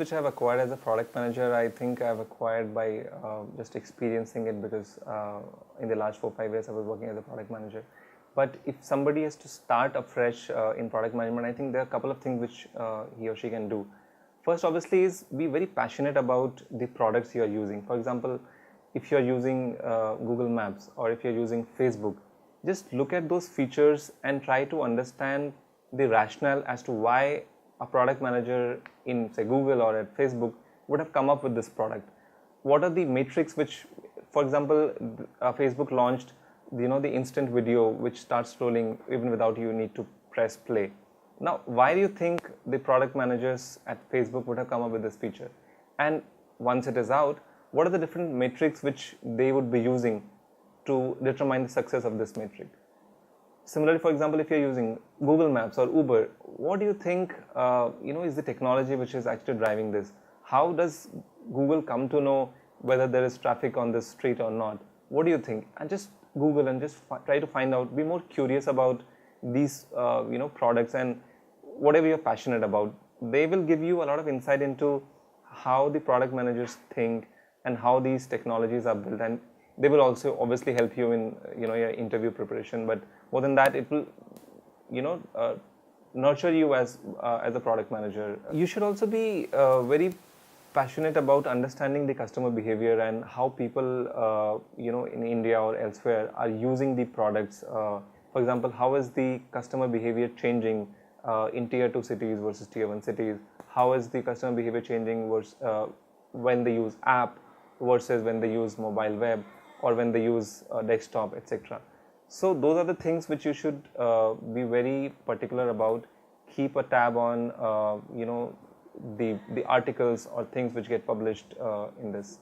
which I've acquired as a product manager, I think I've acquired by just experiencing it, because in the last 4-5 years I was working as a product manager. But if somebody has to start afresh in product management, I think there are a couple of things which he or she can do. First, obviously, is be very passionate about the products you are using. For example, if you are using Google Maps, or if you're using Facebook, just look at those features and try to understand the rationale as to why a product manager in, say, Google or at Facebook would have come up with this product. What are the metrics which, for example, Facebook launched, the instant video which starts scrolling even without you need to press play. Now, why do you think the product managers at Facebook would have come up with this feature? And once it is out, what are the different metrics which they would be using to determine the success of this metric? Similarly, for example, if you're using Google Maps or Uber, what do you think is the technology which is actually driving this? How does Google come to know whether there is traffic on this street or not? What do you think? And just Google and just try to find out. Be more curious about these products, and whatever you're passionate about. They will give you a lot of insight into how the product managers think and how these technologies are built, and they will also obviously help you in your interview preparation. But more than that, it will nurture you as a product manager. You should also be very passionate about understanding the customer behavior and how people in India or elsewhere are using the products. For example, how is the customer behavior changing in tier 2 cities versus tier 1 cities? How is the customer behavior changing when they use app versus when they use mobile web, or when they use desktop, etc. So those are the things which you should be very particular about. Keep a tab on the articles or things which get published in this.